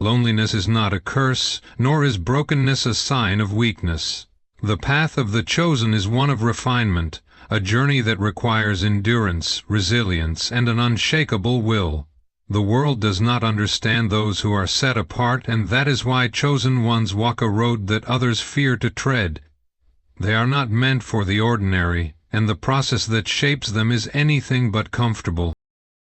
Loneliness is not a curse, nor is brokenness a sign of weakness. The path of the chosen is one of refinement, a journey that requires endurance, resilience, and an unshakable will. The world does not understand those who are set apart, and that is why chosen ones walk a road that others fear to tread. They are not meant for the ordinary, and the process that shapes them is anything but comfortable.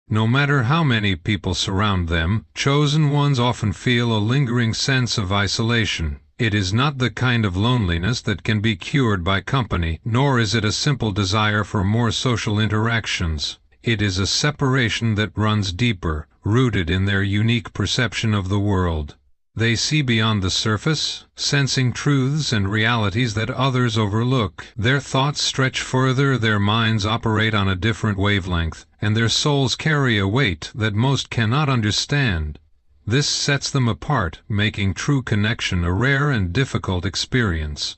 No matter how many people surround them, chosen ones often feel a lingering sense of isolation. It is not the kind of loneliness that can be cured by company, nor is it a simple desire for more social interactions. It is a separation that runs deeper, rooted in their unique perception of the world. They see beyond the surface, sensing truths and realities that others overlook. Their thoughts stretch further, their minds operate on a different wavelength, and their souls carry a weight that most cannot understand. This sets them apart, making true connection a rare and difficult experience.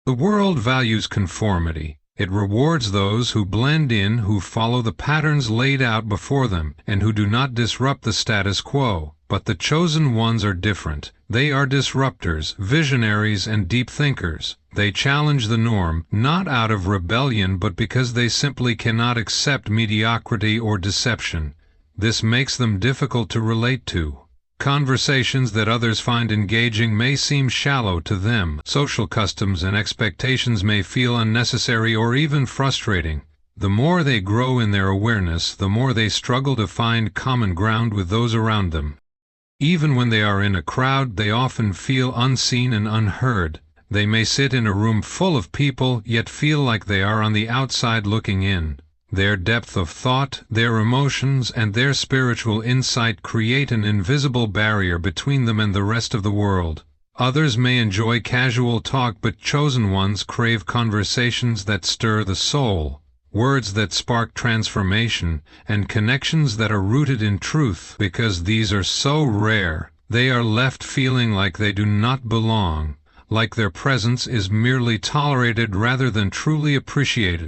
The world values conformity. It rewards those who blend in, who follow the patterns laid out before them, and who do not disrupt the status quo. But the chosen ones are different. They are disruptors, visionaries, and deep thinkers. They challenge the norm, not out of rebellion but because they simply cannot accept mediocrity or deception. This makes them difficult to relate to. Conversations that others find engaging may seem shallow to them. Social customs and expectations may feel unnecessary or even frustrating. The more they grow in their awareness, the more they struggle to find common ground with those around them. Even when they are in a crowd, they often feel unseen and unheard. They may sit in a room full of people, yet feel like they are on the outside looking in. Their depth of thought, their emotions, and their spiritual insight create an invisible barrier between them and the rest of the world. Others may enjoy casual talk, but chosen ones crave conversations that stir the soul, words that spark transformation, and connections that are rooted in truth. Because these are so rare, they are left feeling like they do not belong, like their presence is merely tolerated rather than truly appreciated.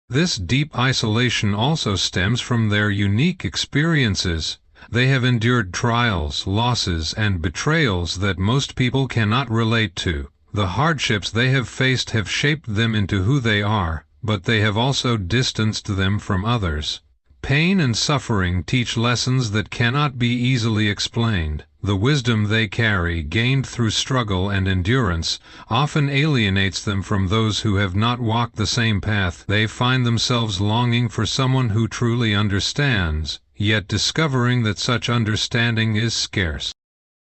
This deep isolation also stems from their unique experiences. They have endured trials, losses, and betrayals that most people cannot relate to. The hardships they have faced have shaped them into who they are, but they have also distanced them from others. Pain and suffering teach lessons that cannot be easily explained. The wisdom they carry, gained through struggle and endurance, often alienates them from those who have not walked the same path. They find themselves longing for someone who truly understands, yet discovering that such understanding is scarce.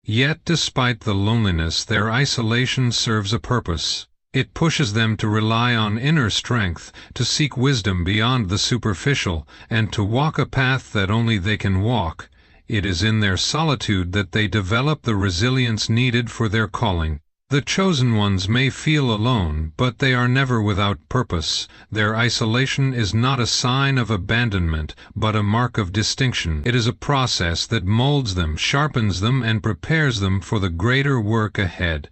Yet despite the loneliness, their isolation serves a purpose. It pushes them to rely on inner strength, to seek wisdom beyond the superficial, and to walk a path that only they can walk. It is in their solitude that they develop the resilience needed for their calling. The chosen ones may feel alone, but they are never without purpose. Their isolation is not a sign of abandonment, but a mark of distinction. It is a process that molds them, sharpens them, and prepares them for the greater work ahead.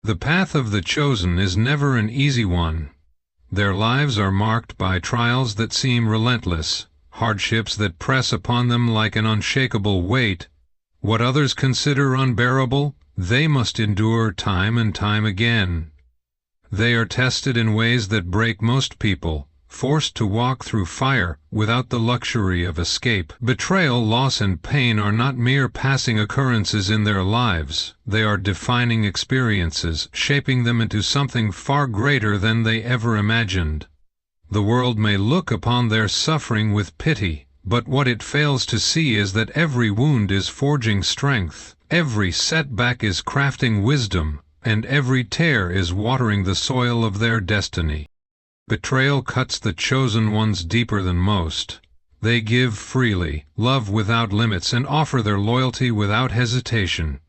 The path of the chosen is never an easy one. Their lives are marked by trials that seem relentless, hardships that press upon them like an unshakable weight. What others consider unbearable, they must endure time and time again. They are tested in ways that break most people, forced to walk through fire without the luxury of escape. Betrayal, loss, and pain are not mere passing occurrences in their lives. They are defining experiences, shaping them into something far greater than they ever imagined. The world may look upon their suffering with pity, but what it fails to see is that every wound is forging strength, every setback is crafting wisdom, and every tear is watering the soil of their destiny. Betrayal cuts the chosen ones deeper than most. They give freely, love without limits, and offer their loyalty without hesitation.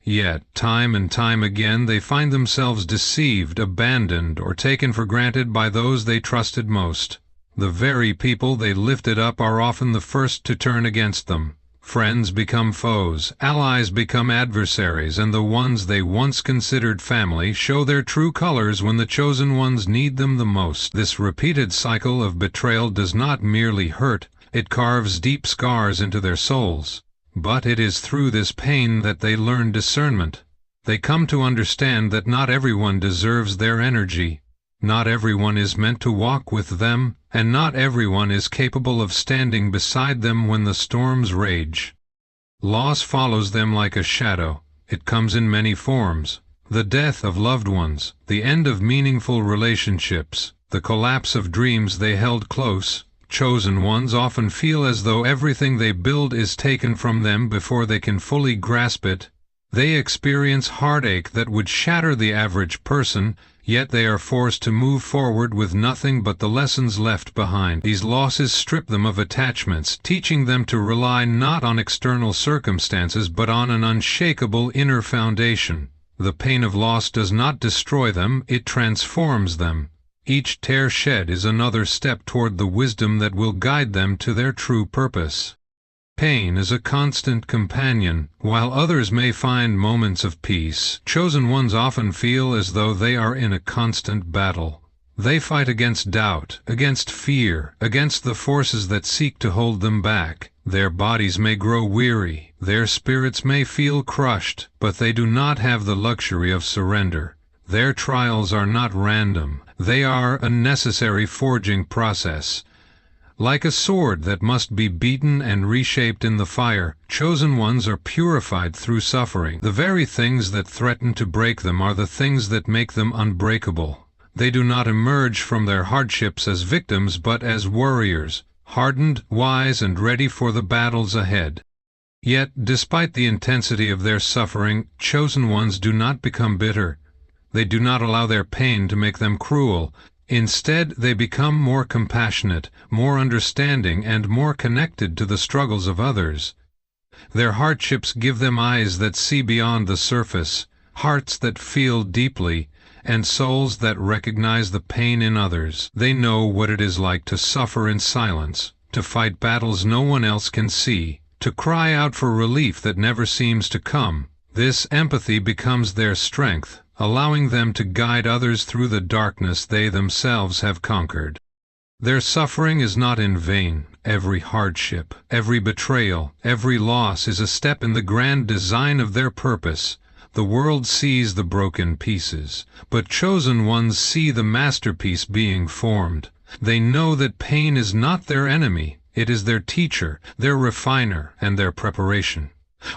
Yet, time and time again, they find themselves deceived, abandoned, or taken for granted by those they trusted most. The very people they lifted up are often the first to turn against them. Friends become foes, allies become adversaries, and the ones they once considered family show their true colors when the chosen ones need them the most. This repeated cycle of betrayal does not merely hurt, it carves deep scars into their souls. But it is through this pain that they learn discernment. They come to understand that not everyone deserves their energy, not everyone is meant to walk with them, and not everyone is capable of standing beside them when the storms rage. Loss follows them like a shadow. It comes in many forms: the death of loved ones, the end of meaningful relationships, the collapse of dreams they held close. Chosen ones often feel as though everything they build is taken from them before they can fully grasp it. They experience heartache that would shatter the average person, yet they are forced to move forward with nothing but the lessons left behind. These losses strip them of attachments, teaching them to rely not on external circumstances but on an unshakable inner foundation. The pain of loss does not destroy them, it transforms them. Each tear shed is another step toward the wisdom that will guide them to their true purpose. Pain is a constant companion. While others may find moments of peace, chosen ones often feel as though they are in a constant battle. They fight against doubt, against fear, against the forces that seek to hold them back. Their bodies may grow weary, their spirits may feel crushed, but they do not have the luxury of surrender. Their trials are not random, they are a necessary forging process. Like a sword that must be beaten and reshaped in the fire, chosen ones are purified through suffering. The very things that threaten to break them are the things that make them unbreakable. They do not emerge from their hardships as victims but as warriors, hardened, wise, and ready for the battles ahead. Yet, despite the intensity of their suffering, chosen ones do not become bitter. They do not allow their pain to make them cruel. Instead, they become more compassionate, more understanding, and more connected to the struggles of others. Their hardships give them eyes that see beyond the surface, hearts that feel deeply, and souls that recognize the pain in others. They know what it is like to suffer in silence, to fight battles no one else can see, to cry out for relief that never seems to come. This empathy becomes their strength, allowing them to guide others through the darkness they themselves have conquered. Their suffering is not in vain. Every hardship, every betrayal, every loss is a step in the grand design of their purpose. The world sees the broken pieces, but chosen ones see the masterpiece being formed. They know that pain is not their enemy, it is their teacher, their refiner, and their preparation.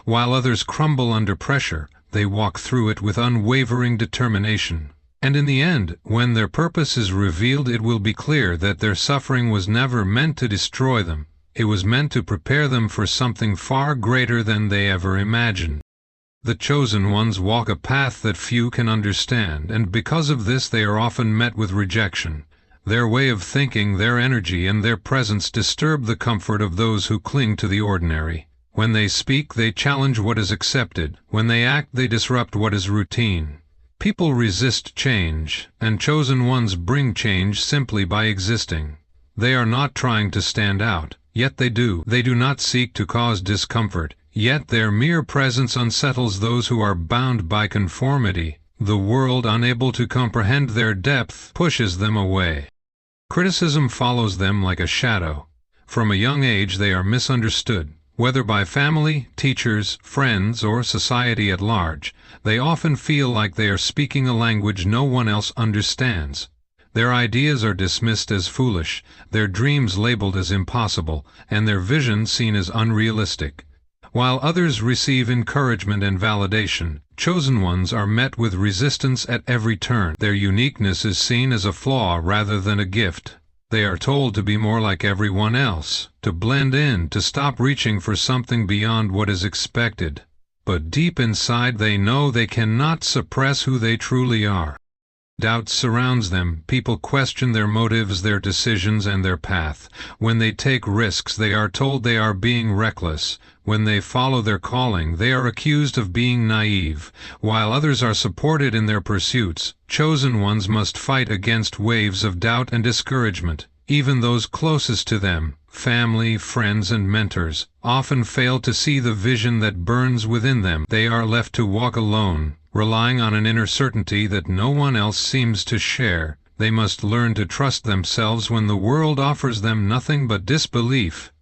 While others crumble under pressure, they walk through it with unwavering determination. And in the end, when their purpose is revealed, it will be clear that their suffering was never meant to destroy them. It was meant to prepare them for something far greater than they ever imagined. The chosen ones walk a path that few can understand, and because of this they are often met with rejection. Their way of thinking, their energy, and their presence disturb the comfort of those who cling to the ordinary. When they speak, they challenge what is accepted. When they act, they disrupt what is routine. People resist change, and chosen ones bring change simply by existing. They are not trying to stand out, yet they do. They do not seek to cause discomfort, yet their mere presence unsettles those who are bound by conformity. The world, unable to comprehend their depth, pushes them away. Criticism follows them like a shadow. From a young age they are misunderstood. Whether by family, teachers, friends, or society at large, they often feel like they are speaking a language no one else understands. Their ideas are dismissed as foolish, their dreams labeled as impossible, and their visions seen as unrealistic. While others receive encouragement and validation, chosen ones are met with resistance at every turn. Their uniqueness is seen as a flaw rather than a gift. They are told to be more like everyone else, to blend in, to stop reaching for something beyond what is expected. But deep inside they know they cannot suppress who they truly are. Doubt surrounds them. People question their motives, their decisions, and their path. When they take risks, they are told they are being reckless. When they follow their calling, they are accused of being naive. While others are supported in their pursuits, chosen ones must fight against waves of doubt and discouragement. Even those closest to them, family, friends, and mentors, often fail to see the vision that burns within them. They are left to walk alone, relying on an inner certainty that no one else seems to share. They must learn to trust themselves when the world offers them nothing but disbelief.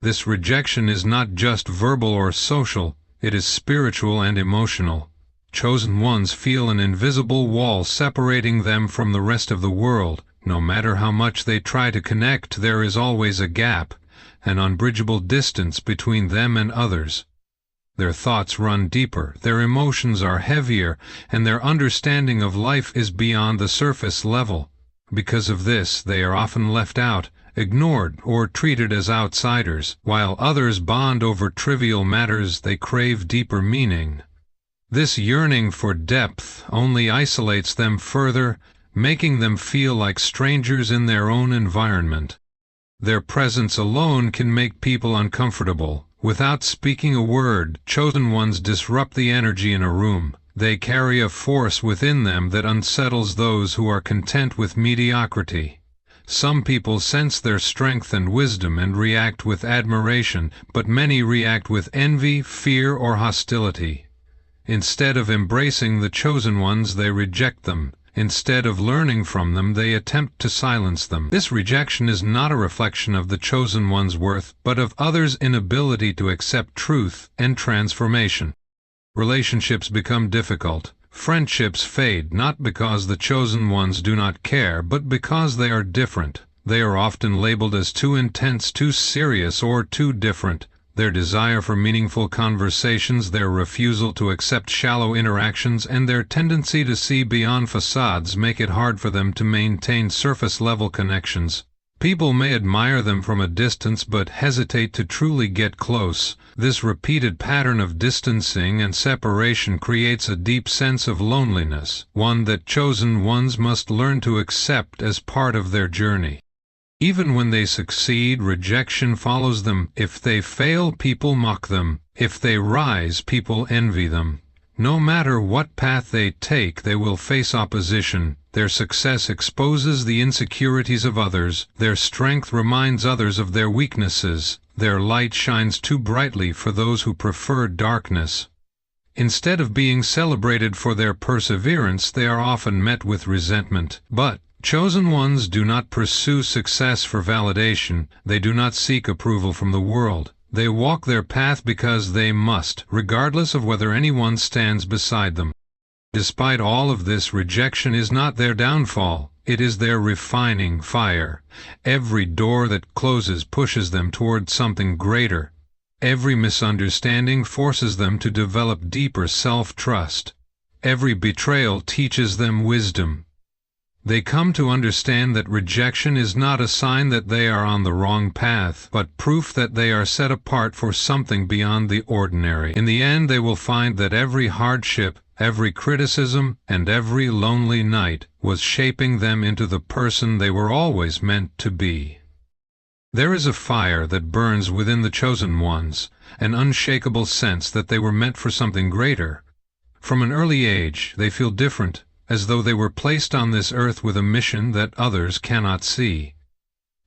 This rejection is not just verbal or social, it is spiritual and emotional. Chosen ones feel an invisible wall separating them from the rest of the world. No matter how much they try to connect, there is always a gap, an unbridgeable distance between them and others. Their thoughts run deeper, their emotions are heavier, and their understanding of life is beyond the surface level. Because of this, they are often left out, ignored, or treated as outsiders. While others bond over trivial matters, they crave deeper meaning. This yearning for depth only isolates them further, making them feel like strangers in their own environment. Their presence alone can make people uncomfortable. Without speaking a word, chosen ones disrupt the energy in a room. They carry a force within them that unsettles those who are content with mediocrity. Some people sense their strength and wisdom and react with admiration, but many react with envy, fear, or hostility. Instead of embracing the chosen ones, they reject them. Instead of learning from them, they attempt to silence them. This rejection is not a reflection of the chosen one's worth, but of others' inability to accept truth and transformation. Relationships become difficult. Friendships fade, not because the chosen ones do not care, but because they are different. They are often labeled as too intense, too serious, or too different. Their desire for meaningful conversations, their refusal to accept shallow interactions, and their tendency to see beyond facades make it hard for them to maintain surface-level connections. People may admire them from a distance but hesitate to truly get close. This repeated pattern of distancing and separation creates a deep sense of loneliness, one that chosen ones must learn to accept as part of their journey. Even when they succeed, rejection follows them. If they fail, people mock them. If they rise, people envy them. No matter what path they take, they will face opposition. Their success exposes the insecurities of others. Their strength reminds others of their weaknesses. Their light shines too brightly for those who prefer darkness. Instead of being celebrated for their perseverance, they are often met with resentment. But chosen ones do not pursue success for validation. They do not seek approval from the world. They walk their path because they must, regardless of whether anyone stands beside them. Despite all of this, rejection is not their downfall. It is their refining fire. Every door that closes pushes them toward something greater. Every misunderstanding forces them to develop deeper self-trust. Every betrayal teaches them wisdom. They come to understand that rejection is not a sign that they are on the wrong path, but proof that they are set apart for something beyond the ordinary. In the end, they will find that every hardship, every criticism, and every lonely night was shaping them into the person they were always meant to be. There is a fire that burns within the chosen ones, an unshakable sense that they were meant for something greater. From an early age, they feel different, as though they were placed on this earth with a mission that others cannot see.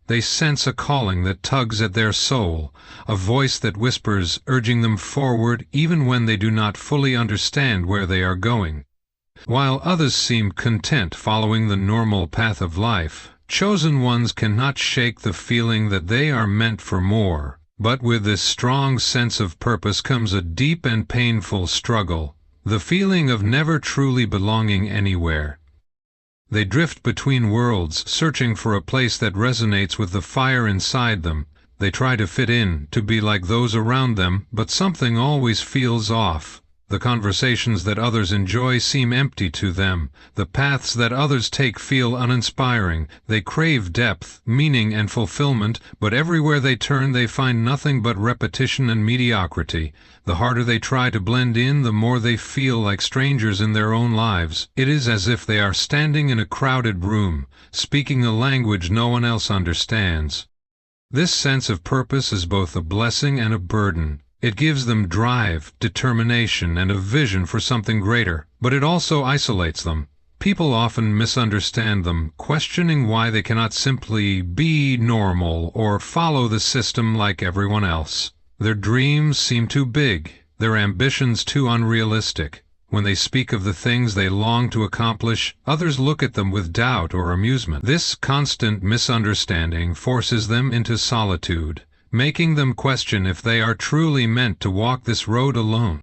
They sense a calling that tugs at their soul, a voice that whispers, urging them forward even when they do not fully understand where they are going. While others seem content following the normal path of life, chosen ones cannot shake the feeling that they are meant for more. But with this strong sense of purpose comes a deep and painful struggle, the feeling of never truly belonging anywhere. They drift between worlds, searching for a place that resonates with the fire inside them. They try to fit in, to be like those around them, but something always feels off. The conversations that others enjoy seem empty to them. The paths that others take feel uninspiring. They crave depth, meaning, and fulfillment, but everywhere they turn they find nothing but repetition and mediocrity. The harder they try to blend in, the more they feel like strangers in their own lives. It is as if they are standing in a crowded room, speaking a language no one else understands. This sense of purpose is both a blessing and a burden. It gives them drive, determination, and a vision for something greater, but it also isolates them. People often misunderstand them, questioning why they cannot simply be normal or follow the system like everyone else. Their dreams seem too big, their ambitions too unrealistic. When they speak of the things they long to accomplish, others look at them with doubt or amusement. This constant misunderstanding forces them into solitude. making them question if they are truly meant to walk this road alone.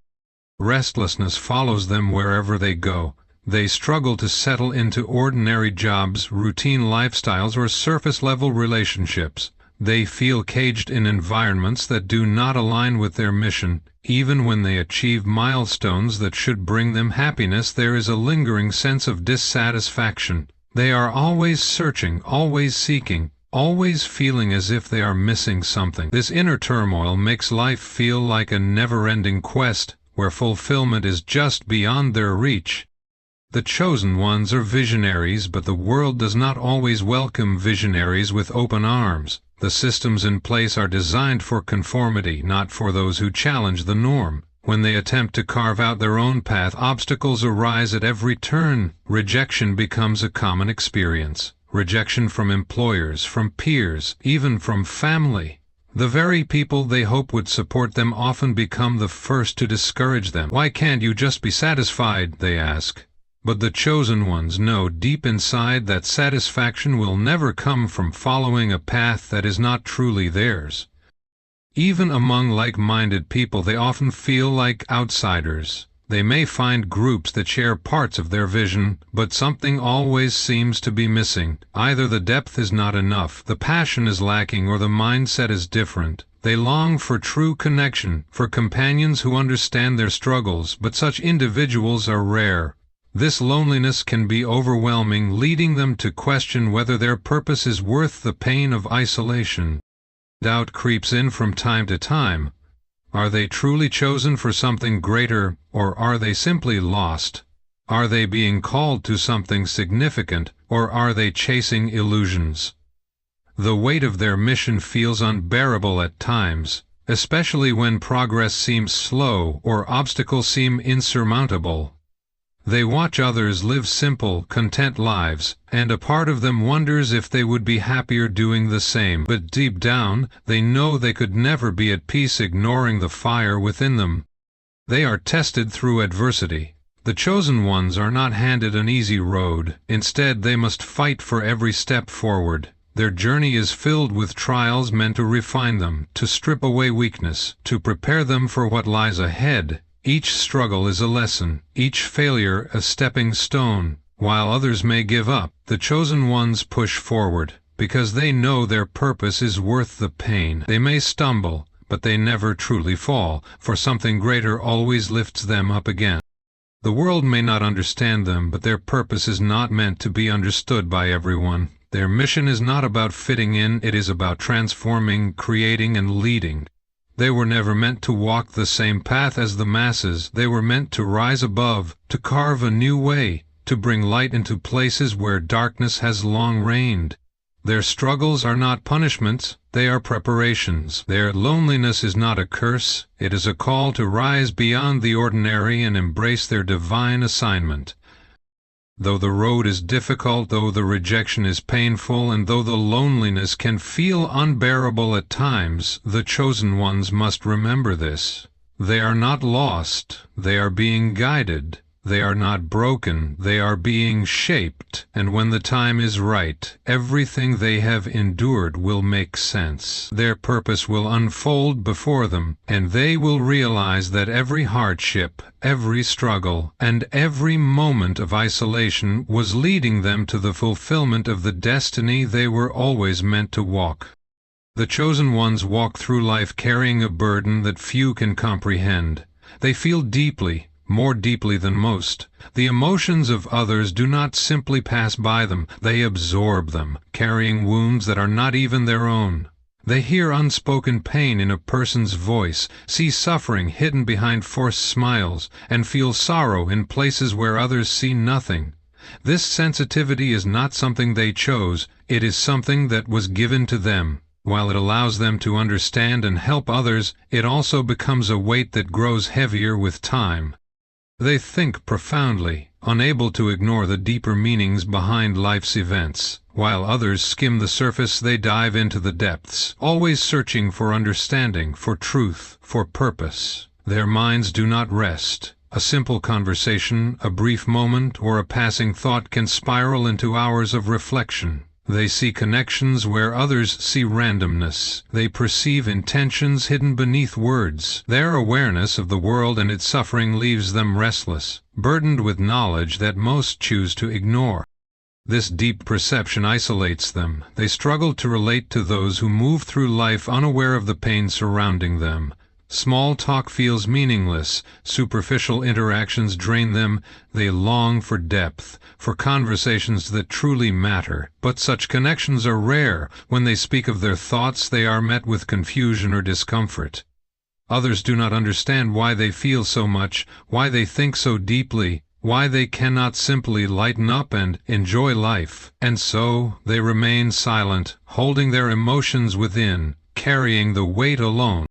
Restlessness follows them wherever they go. They struggle to settle into ordinary jobs, routine lifestyles, or surface-level relationships. They feel caged in environments that do not align with their mission. Even when they achieve milestones that should bring them happiness, there is a lingering sense of dissatisfaction. They are always searching, always seeking, always feeling as if they are missing something. This inner turmoil makes life feel like a never-ending quest, where fulfillment is just beyond their reach. The chosen ones are visionaries, but the world does not always welcome visionaries with open arms. The systems in place are designed for conformity, not for those who challenge the norm. When they attempt to carve out their own path, obstacles arise at every turn. Rejection becomes a common experience. Rejection from employers, from peers, even from family. The very people they hope would support them often become the first to discourage them. "Why can't you just be satisfied?" they ask. But the chosen ones know deep inside that satisfaction will never come from following a path that is not truly theirs. Even among like-minded people, they often feel like outsiders. They may find groups that share parts of their vision, but something always seems to be missing. Either the depth is not enough, the passion is lacking, or the mindset is different. They long for true connection, for companions who understand their struggles, but such individuals are rare. This loneliness can be overwhelming, leading them to question whether their purpose is worth the pain of isolation. Doubt creeps in from time to time. Are they truly chosen for something greater, or are they simply lost? Are they being called to something significant, or are they chasing illusions? The weight of their mission feels unbearable at times, especially when progress seems slow or obstacles seem insurmountable. They watch others live simple, content lives, and a part of them wonders if they would be happier doing the same. But deep down, they know they could never be at peace, ignoring the fire within them. They are tested through adversity. The chosen ones are not handed an easy road. Instead, they must fight for every step forward. Their journey is filled with trials meant to refine them, to strip away weakness, to prepare them for what lies ahead. Each struggle is a lesson, each failure a stepping stone. While others may give up, the chosen ones push forward, because they know their purpose is worth the pain. They may stumble, but they never truly fall, for something greater always lifts them up again. The world may not understand them, but their purpose is not meant to be understood by everyone. Their mission is not about fitting in, it is about transforming, creating, and leading. They were never meant to walk the same path as the masses. They were meant to rise above, to carve a new way, to bring light into places where darkness has long reigned. Their struggles are not punishments, they are preparations. Their loneliness is not a curse, it is a call to rise beyond the ordinary and embrace their divine assignment. Though the road is difficult, though the rejection is painful, and though the loneliness can feel unbearable at times, the chosen ones must remember this. They are not lost, they are being guided. They are not broken, they are being shaped, and when the time is right, everything they have endured will make sense. Their purpose will unfold before them, and they will realize that every hardship, every struggle, and every moment of isolation was leading them to the fulfillment of the destiny they were always meant to walk. The chosen ones walk through life carrying a burden that few can comprehend. They feel deeply, more deeply than most. The emotions of others do not simply pass by them, they absorb them, carrying wounds that are not even their own. They hear unspoken pain in a person's voice, see suffering hidden behind forced smiles, and feel sorrow in places where others see nothing. This sensitivity is not something they chose, it is something that was given to them. While it allows them to understand and help others, it also becomes a weight that grows heavier with time. They think profoundly, unable to ignore the deeper meanings behind life's events. While others skim the surface, they dive into the depths, always searching for understanding, for truth, for purpose. Their minds do not rest. A simple conversation, a brief moment, or a passing thought can spiral into hours of reflection. They see connections where others see randomness. They perceive intentions hidden beneath words. Their awareness of the world and its suffering leaves them restless, burdened with knowledge that most choose to ignore. This deep perception isolates them. They struggle to relate to those who move through life unaware of the pain surrounding them. Small talk feels meaningless, superficial interactions drain them, they long for depth, for conversations that truly matter. But such connections are rare. When they speak of their thoughts, they are met with confusion or discomfort. Others do not understand why they feel so much, why they think so deeply, why they cannot simply lighten up and enjoy life. And so, they remain silent, holding their emotions within, carrying the weight alone.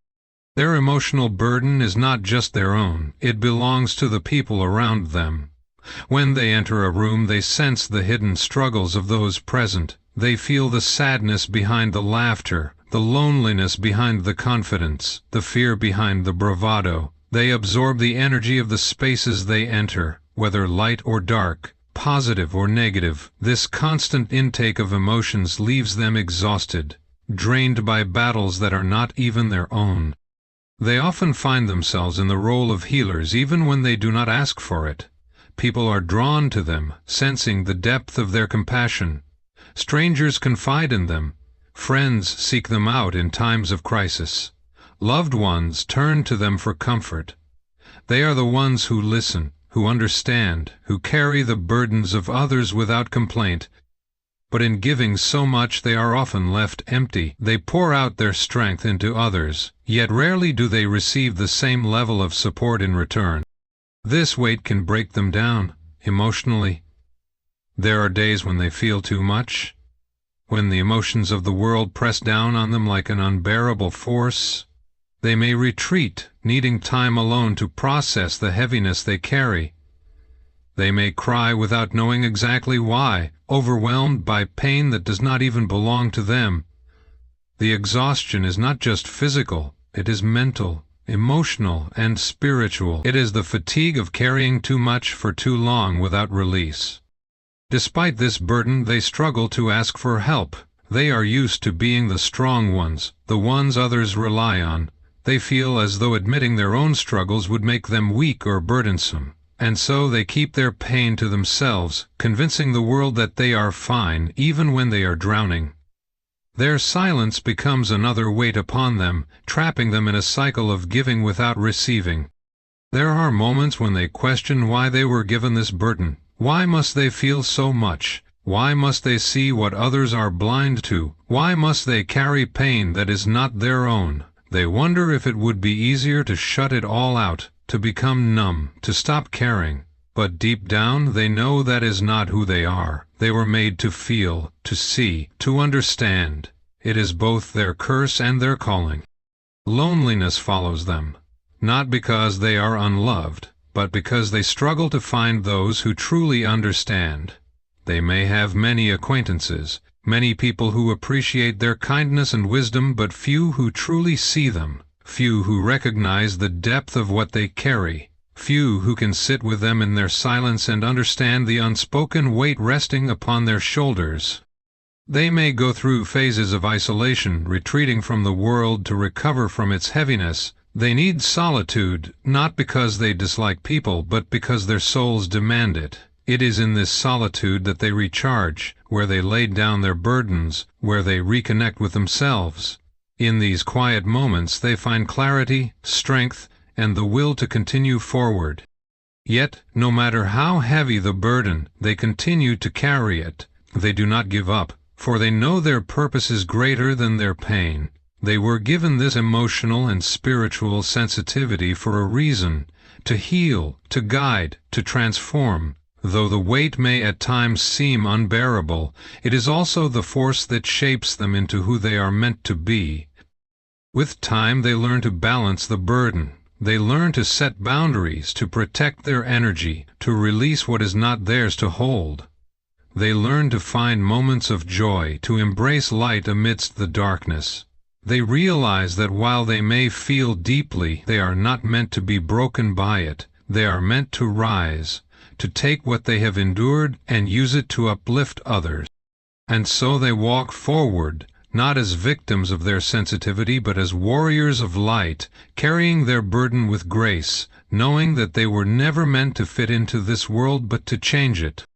Their emotional burden is not just their own, it belongs to the people around them. When they enter a room, they sense the hidden struggles of those present. They feel the sadness behind the laughter, the loneliness behind the confidence, the fear behind the bravado. They absorb the energy of the spaces they enter, whether light or dark, positive or negative. This constant intake of emotions leaves them exhausted, drained by battles that are not even their own. They often find themselves in the role of healers even when they do not ask for it. People are drawn to them, sensing the depth of their compassion. Strangers confide in them. Friends seek them out in times of crisis. Loved ones turn to them for comfort. They are the ones who listen, who understand, who carry the burdens of others without complaint. But in giving so much, they are often left empty. They pour out their strength into others, yet rarely do they receive the same level of support in return. This weight can break them down, emotionally. There are days when they feel too much, when the emotions of the world press down on them like an unbearable force. They may retreat, needing time alone to process the heaviness they carry. They may cry without knowing exactly why, overwhelmed by pain that does not even belong to them. The exhaustion is not just physical, it is mental, emotional, and spiritual. It is the fatigue of carrying too much for too long without release. Despite this burden, they struggle to ask for help. They are used to being the strong ones, the ones others rely on. They feel as though admitting their own struggles would make them weak or burdensome. And so they keep their pain to themselves, convincing the world that they are fine even when they are drowning. Their silence becomes another weight upon them, trapping them in a cycle of giving without receiving. There are moments when they question why they were given this burden. Why must they feel so much? Why must they see what others are blind to? Why must they carry pain that is not their own? They wonder if it would be easier to shut it all out, to become numb, to stop caring. But deep down, they know that is not who they are. They were made to feel, to see, to understand. It is both their curse and their calling. Loneliness follows them, not because they are unloved, but because they struggle to find those who truly understand. They may have many acquaintances, many people who appreciate their kindness and wisdom, but few who truly see them. Few who recognize the depth of what they carry, few who can sit with them in their silence and understand the unspoken weight resting upon their shoulders. They may go through phases of isolation, retreating from the world to recover from its heaviness. They need solitude, not because they dislike people, but because their souls demand it. It is in this solitude that they recharge, where they lay down their burdens, where they reconnect with themselves. In these quiet moments they find clarity, strength, and the will to continue forward. Yet, no matter how heavy the burden, they continue to carry it. They do not give up, for they know their purpose is greater than their pain. They were given this emotional and spiritual sensitivity for a reason, to heal, to guide, to transform. Though the weight may at times seem unbearable, it is also the force that shapes them into who they are meant to be. With time they learn to balance the burden. They learn to set boundaries, to protect their energy, to release what is not theirs to hold. They learn to find moments of joy, to embrace light amidst the darkness. They realize that while they may feel deeply, they are not meant to be broken by it. They are meant to rise, to take what they have endured and use it to uplift others. And so they walk forward, not as victims of their sensitivity but as warriors of light, carrying their burden with grace, knowing that they were never meant to fit into this world but to change it.